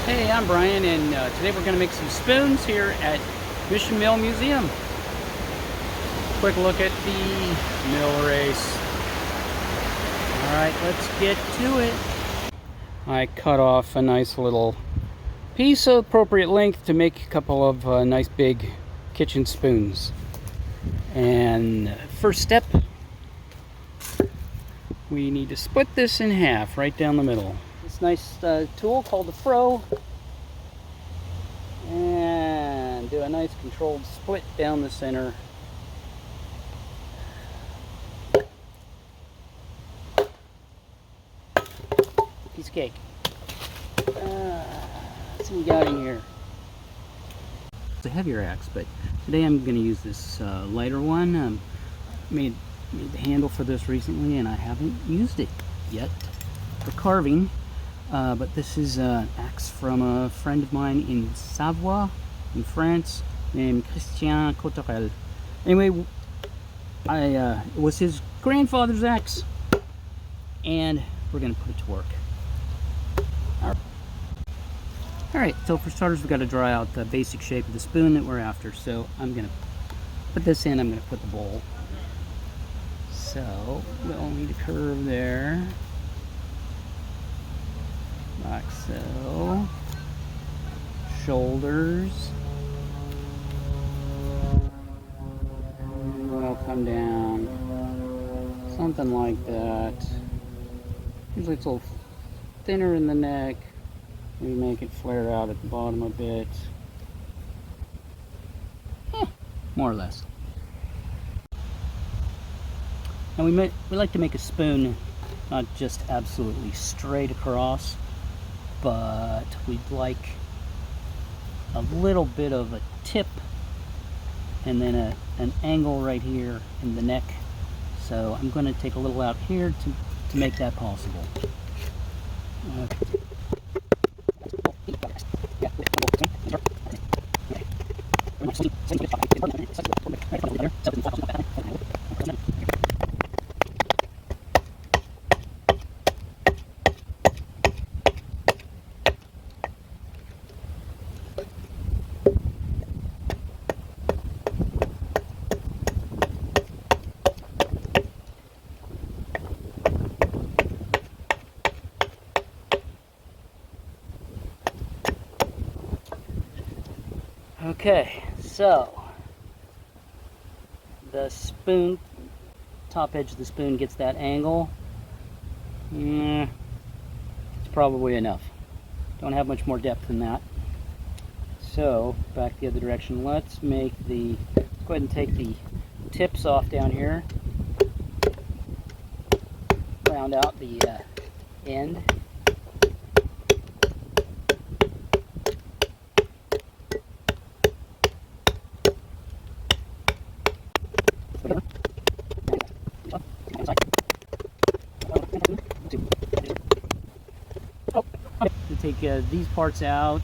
Hey, I'm Brian, and today we're going to make some spoons here at Mission Mill Museum. Quick look at the mill race. Alright, let's get to it. I cut off a nice little piece of appropriate length to make a couple of nice big kitchen spoons. And first step, we need to split this in half right down the middle. This nice tool called the fro, and do a nice controlled split down the center. Piece of cake. Let's see what we got in here. It's a heavier axe, but today I'm going to use this lighter one. Made the handle for this recently, and I haven't used it yet for carving. But this is an axe from a friend of mine in Savoie, in France, named Christian Cotterel. Anyway, it was his grandfather's axe, and we're going to put it to work. Alright, so for starters, we've got to draw out the basic shape of the spoon that we're after. So I'm going to put this in, I'm going to put the bowl. So we'll need a curve there. Like so. Shoulders. And we'll come down. Something like that. Usually it's a little thinner in the neck. We make it flare out at the bottom a bit. More or less. And we like to make a spoon not just absolutely straight across, but we'd like a little bit of a tip and then an angle right here in the neck. So I'm going to take a little out here to make that possible. Okay, so the spoon, top edge of the spoon gets that angle. It's probably enough. Don't have much more depth than that. So back the other direction. Let's go ahead and take the tips off down here. Round out the end. To take these parts out,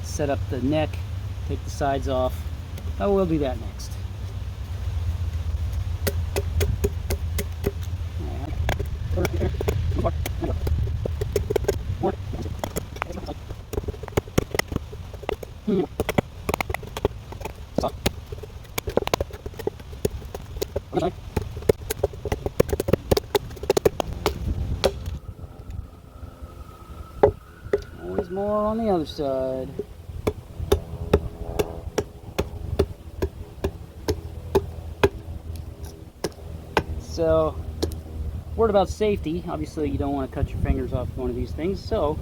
set up the neck, take the sides off. Oh, we'll do that next. Always more on the other side. So, word about safety. Obviously, you don't want to cut your fingers off one of these things. So,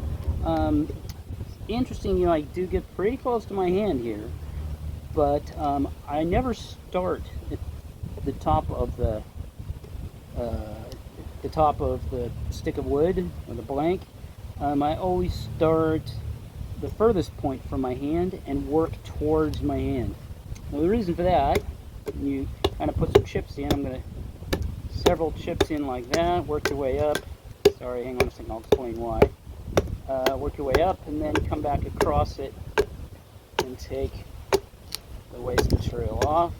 interesting, I do get pretty close to my hand here, but I never start at the top of the stick of wood or the blank. I always start the furthest point from my hand and work towards my hand. Well, the reason for that, you kind of put some chips in. I'm going to several chips in like that, work your way up. Sorry, hang on a second, I'll explain why. Work your way up and then come back across it and take the waste material off.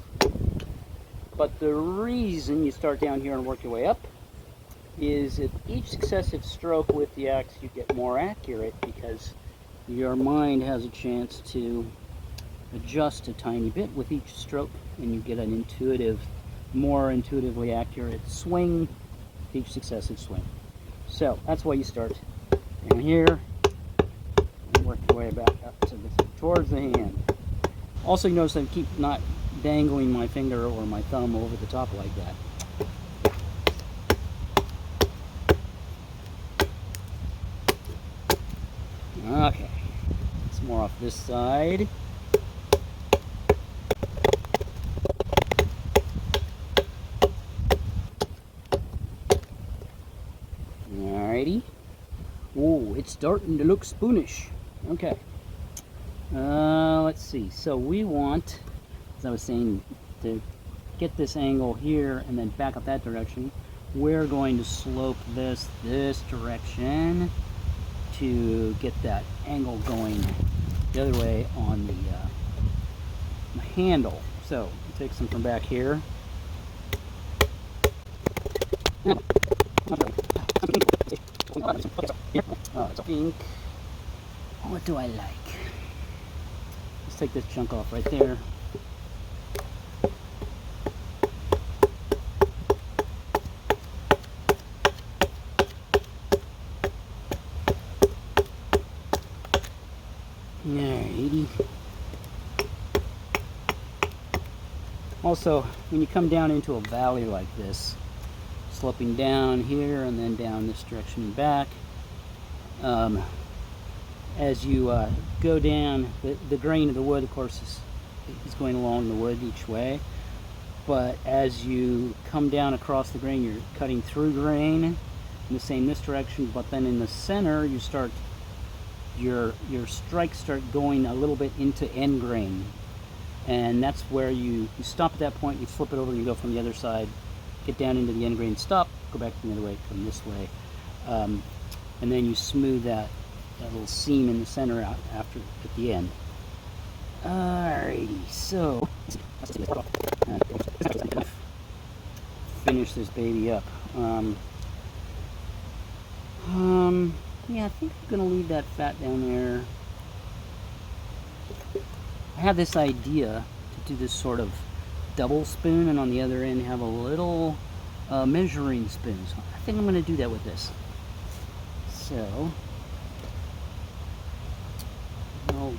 But the reason you start down here and work your way up is at each successive stroke with the axe you get more accurate because your mind has a chance to adjust a tiny bit with each stroke, and you get an intuitive, more intuitively accurate swing each successive swing. So that's why you start down here and work your way back up to towards the hand. Also, you notice I keep not dangling my finger or my thumb over the top like that. Okay, some more off this side. Alrighty. Whoa, it's starting to look spoonish. Okay. Let's see. So we want, as I was saying, to get this angle here and then back up that direction. We're going to slope this direction to get that angle going the other way on the handle. So take some from back here. Pink. What do I like? Let's take this chunk off right there. Alrighty. Also, when you come down into a valley like this, sloping down here and then down this direction and back, as you go down, the grain of the wood, of course, is going along the wood each way. But as you come down across the grain, you're cutting through grain in this direction. But then in the center, you start your strikes start going a little bit into end grain, and that's where you stop at that point. You flip it over and you go from the other side, get down into the end grain, stop, go back the other way, come this way, and then you smooth that little seam in the center out after at the end. Alrighty, so finish this baby up. Yeah, I think I'm gonna leave that fat down there. I have this idea to do this sort of double spoon, and on the other end have a little measuring spoon. So I think I'm gonna do that with this. So I'll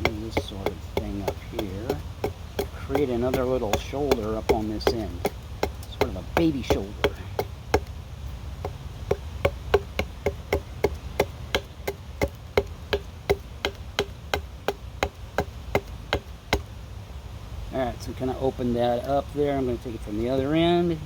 do this sort of thing up here. Create another little shoulder up on this end. Sort of a baby shoulder. Alright, so kind of open that up there. I'm going to take it from the other end.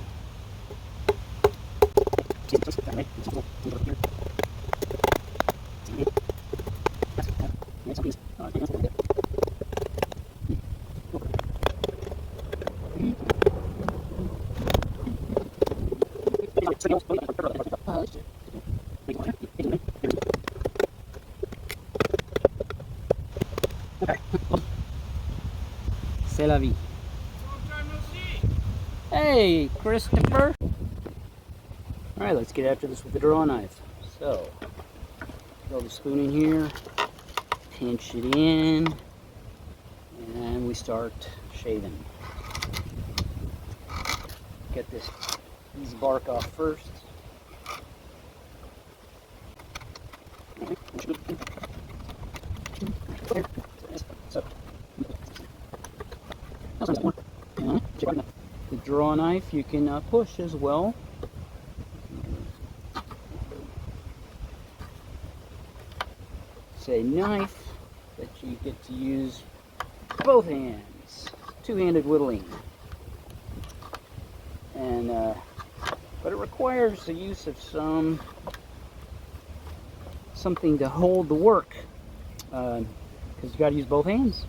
C'est la vie. Hey, Christopher. Alright, let's get after this with the draw knife. So, throw the spoon in here, pinch it in, and we start shaving. Get this piece of bark off first. The draw knife you can push as well. It's a knife that you get to use both hands, two-handed whittling, and but it requires the use of something to hold the work, because you got to use both hands.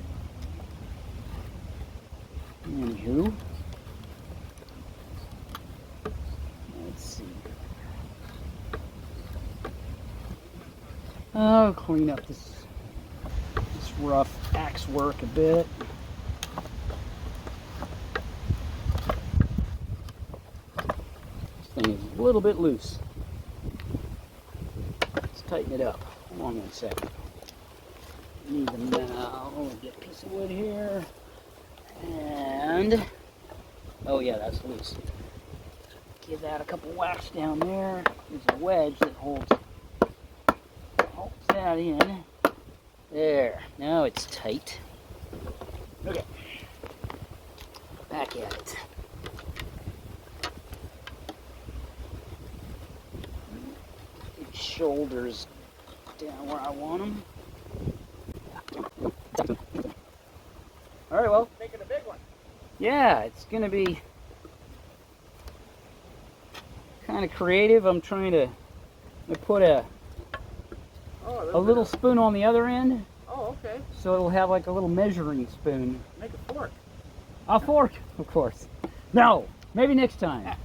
Anywho, let's see. I'll clean up this rough axe work a bit. This thing is little bit loose. Let's tighten it up. Hold on 1 second. Need them now. Get a piece of wood here. And, oh yeah, that's loose. Give that a couple whacks down there. There's a wedge that holds that in. There. Now it's tight. Okay. Back at it. Get shoulders down where I want them. All right, well. Making a big one. Yeah, it's going to be kind of creative. I'm trying to put a little spoon on the other end. Oh, okay. So it'll have like a little measuring spoon. Make a fork. A fork, of course. No, maybe next time.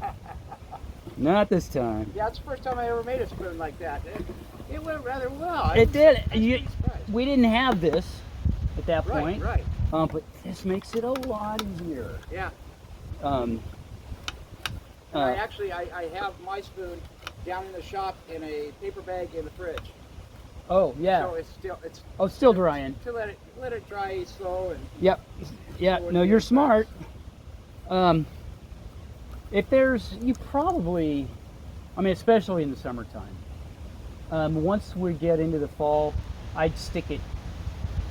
Not this time. Yeah, it's the first time I ever made a spoon like that. It went rather well. It did. We didn't have this at that point. Right. But this makes it a lot easier. Yeah. I have my spoon down in the shop in a paper bag in the fridge. Oh yeah. So it's still drying. To let it dry slow and. Yep. Yeah. No, you're smart. If there's, you probably, I mean, especially in the summertime. Once we get into the fall, I'd stick it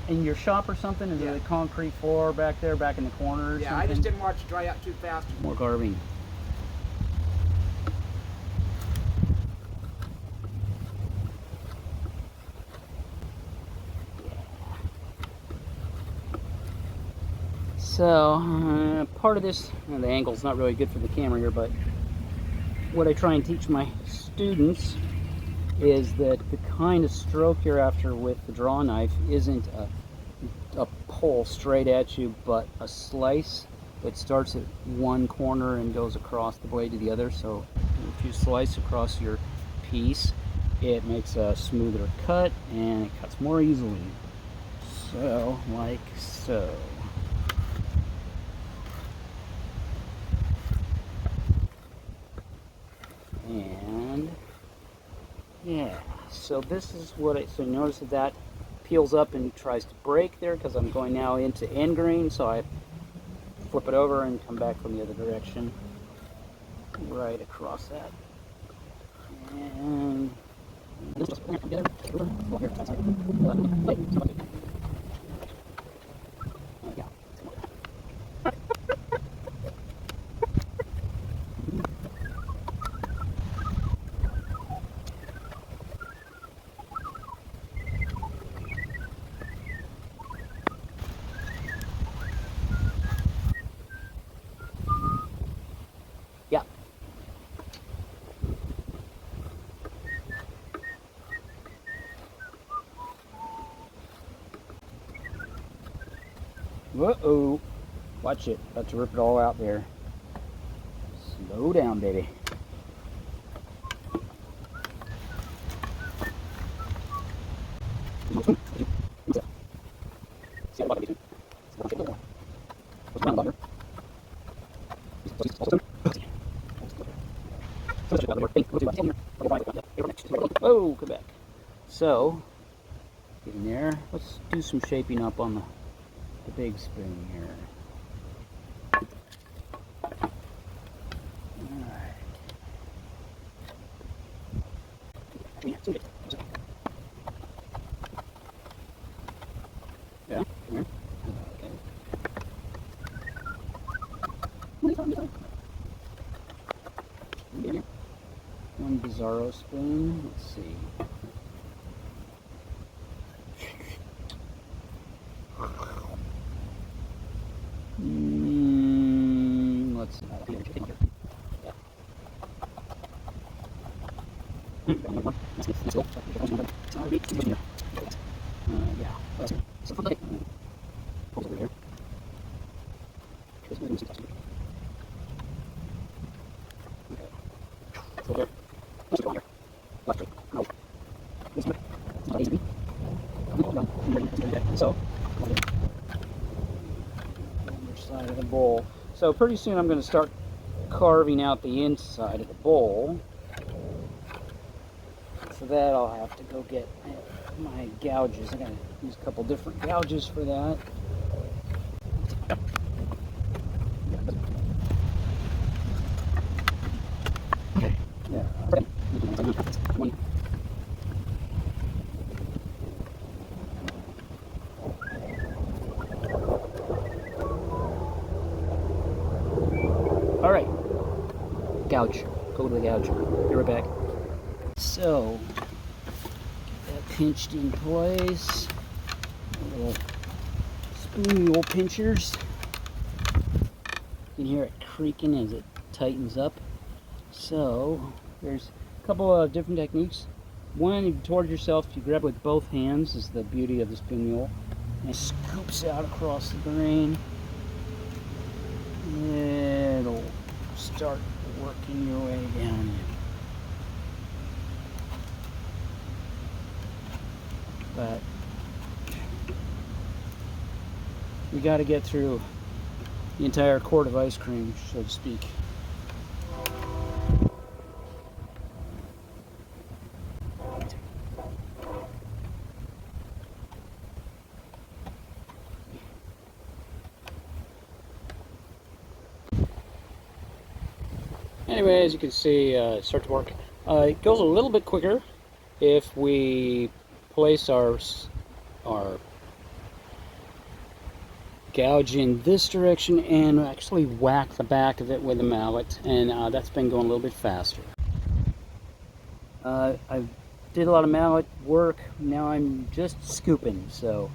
in your shop or something, into the concrete floor back there, back in the corner or something. I just didn't want it to dry out too fast. More carving. So, part of this, the angle's not really good for the camera here, but what I try and teach my students is that the kind of stroke you're after with the draw knife isn't a pull straight at you, but a slice that starts at one corner and goes across the blade to the other. So if you slice across your piece, it makes a smoother cut and it cuts more easily. So, like so. And yeah, so this is what so notice that peels up and tries to break there because I'm going now into end grain, so I flip it over and come back from the other direction right across that. And yeah. Uh-oh. Watch it. About to rip it all out there. Slow down, baby. Oh, come back. So, in there, let's do some shaping up on the big spoon here. Alright. Yeah. Okay. One Bizarro spoon. Let's see. Let's so side of the bowl. So pretty soon I'm going to start carving out the inside of the bowl. enough of that, I'll have to go get my gouges. I gotta use a couple different gouges for that. Yeah. All right, gouge. Go to the gouge. Be right back. So, get that pinched in place. Little spoon mule pinchers. You can hear it creaking as it tightens up. So, there's a couple of different techniques. One, you toward yourself, you grab with both hands, is the beauty of the spoon mule. And it scoops out across the grain. It'll start working your way down. But we got to get through the entire quart of ice cream, so to speak. Anyway, as you can see, start to work. It goes a little bit quicker if we place our gouge in this direction and actually whack the back of it with a mallet, and that's been going a little bit faster. I did a lot of mallet work. Now I'm just scooping, so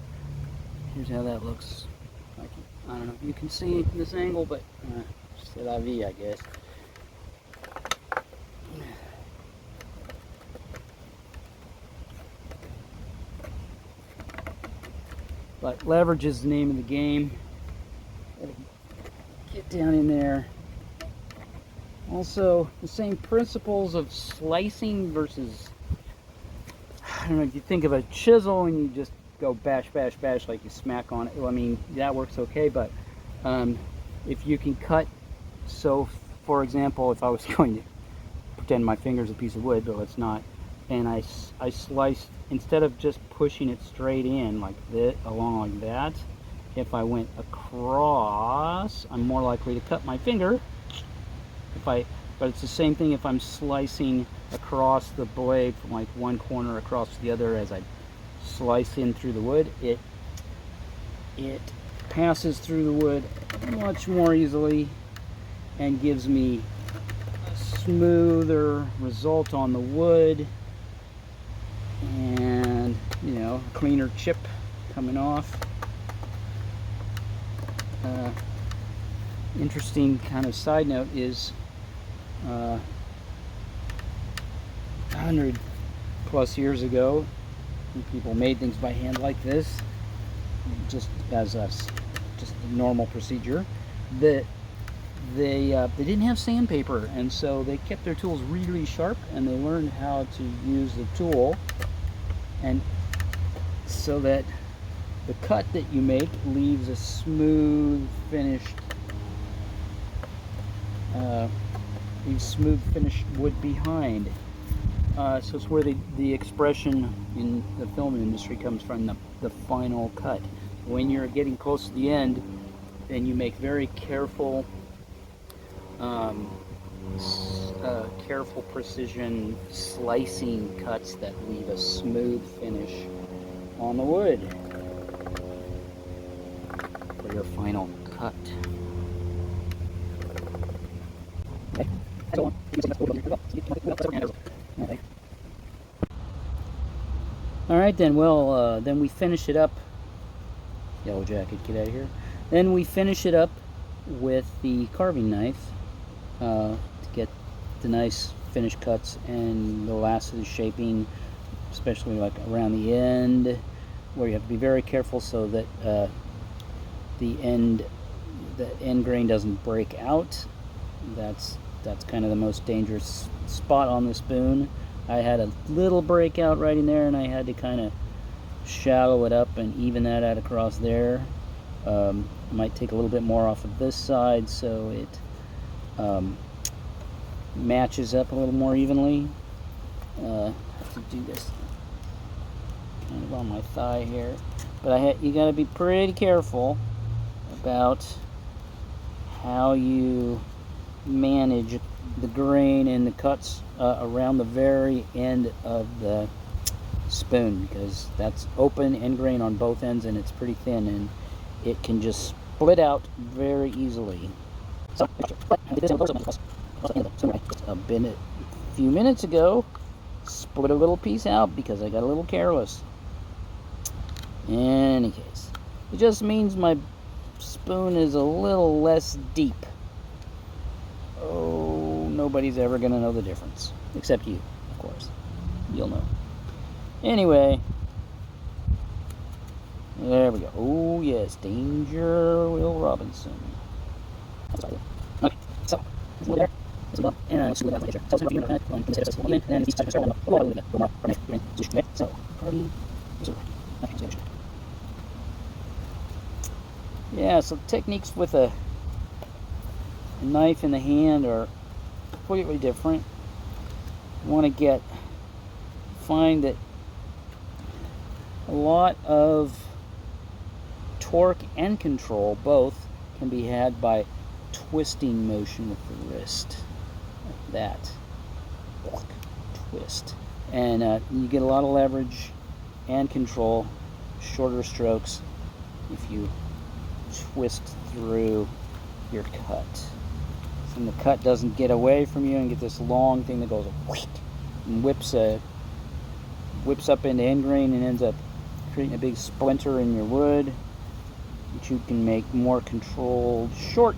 here's how that looks. I don't know if you can see this angle, but c'est la vie, I guess. But leverage is the name of the game. Get down in there. Also, the same principles of slicing versus, I don't know, if you think of a chisel and you just go bash, bash, bash like you smack on it. Well, I mean, that works okay, but if you can cut, so for example, if I was going to pretend my finger's a piece of wood, but it's not, and I sliced, instead of just pushing it straight in like this, along like that, if I went across, I'm more likely to cut my finger. But it's the same thing if I'm slicing across the blade from like one corner across the other as I slice in through the wood. It passes through the wood much more easily and gives me a smoother result on the wood, and you know, cleaner chip coming off. Interesting kind of side note is 100 plus years ago, people made things by hand like this, just as us, just a normal procedure. That they didn't have sandpaper, and so they kept their tools really sharp, and they learned how to use the tool, and so that the cut that you make leaves a smooth finished wood behind. So it's where the expression in the film industry comes from, the final cut. When you're getting close to the end, then you make very careful precision slicing cuts that leave a smooth finish on the wood for your final cut. Okay. All right then. Well, then we finish it up. Yellow jacket, get out of here. Then we finish it up with the carving knife to get the nice finished cuts and the last of the shaping, especially like around the end, where you have to be very careful so that the end grain doesn't break out. That's kind of the most dangerous spot on the spoon. I had a little breakout right in there, and I had to kind of shallow it up and even that out across there. Might take a little bit more off of this side so it matches up a little more evenly. to do this kind of on my thigh here. But you got to be pretty careful about how you manage the grain and the cuts around the very end of the spoon, because that's open end grain on both ends and it's pretty thin and it can just split out very easily. So, a few minutes ago, split a little piece out because I got a little careless. In any case, it just means my spoon is a little less deep. Oh, nobody's ever gonna know the difference, except you, of course. You'll know. Anyway, there we go. Oh yes, Danger Will Robinson. Okay, so there. And so yeah, so techniques with a knife in the hand are completely different. You want to find that a lot of torque and control both can be had by twisting motion with the wrist, like that. Twist, and you get a lot of leverage and control, shorter strokes, if you twist through your cut. And the cut doesn't get away from you and get this long thing that goes and whips up into end grain and ends up creating a big splinter in your wood, which you can make more controlled short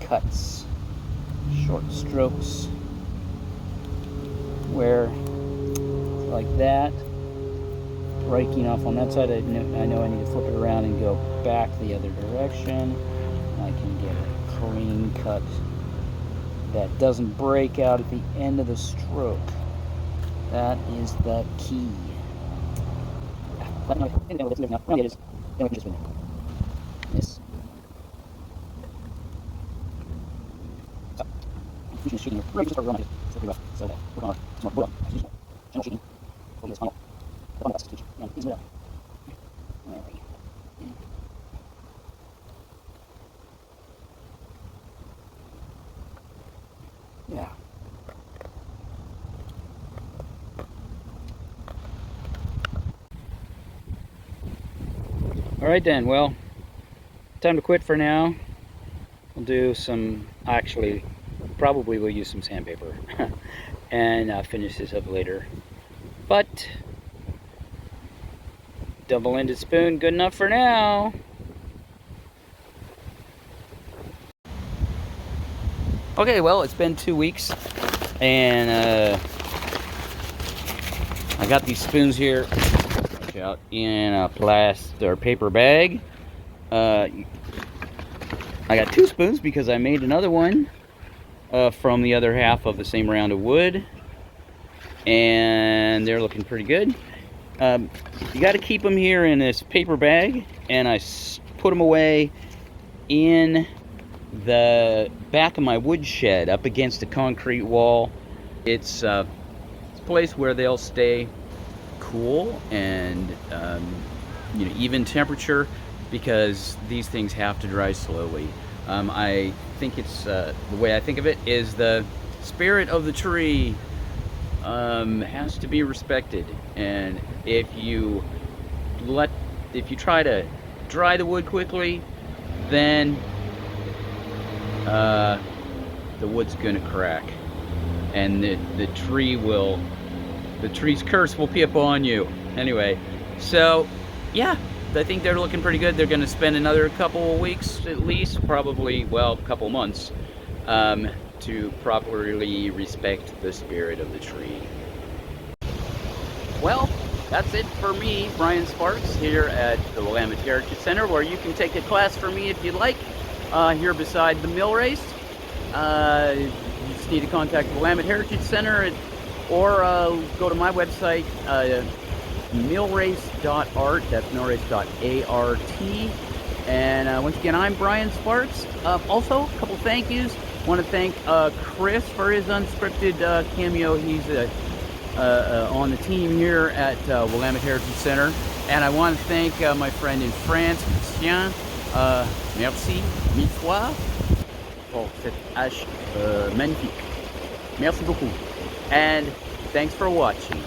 cuts, short strokes, where like that, breaking off on that side. I know I need to flip it around and go back the other direction. I can get a clean cut that doesn't break out at the end of the stroke. That is the key. Yes. Yeah. Alright then, well, time to quit for now. We'll do some, actually, probably we'll use some sandpaper and finish this up later. But, double-ended spoon, good enough for now. Okay, well, it's been 2 weeks, and I got these spoons here out in a plastic or paper bag. I got 2 spoons because I made another one from the other half of the same round of wood, and they're looking pretty good. You got to keep them here in this paper bag, and I put them away in the back of my wood shed up against a concrete wall. It's a place where they'll stay cool and even temperature, because these things have to dry slowly. I think it's the way I think of it is the spirit of the tree has to be respected, and if you try to dry the wood quickly, then the wood's gonna crack, and the tree's curse will be upon you. Anyway, so yeah, I think they're looking pretty good. They're gonna spend another couple of weeks at least, probably, well, a couple months, to properly respect the spirit of the tree. Well, that's it for me, Brian Sparks, here at the Willamette Heritage Center, where you can take a class from me if you'd like, here beside the mill race. You just need to contact the Willamette Heritage Center or go to my website, millrace.art. That's millrace.art. And once again, I'm Brian Sparks. Also, a couple thank yous. Want to thank Chris for his unscripted cameo. He's on the team here at Willamette Heritage Center. And I want to thank my friend in France, Christian. Merci mille fois pour cette hache magnifique. Merci beaucoup. And thanks for watching.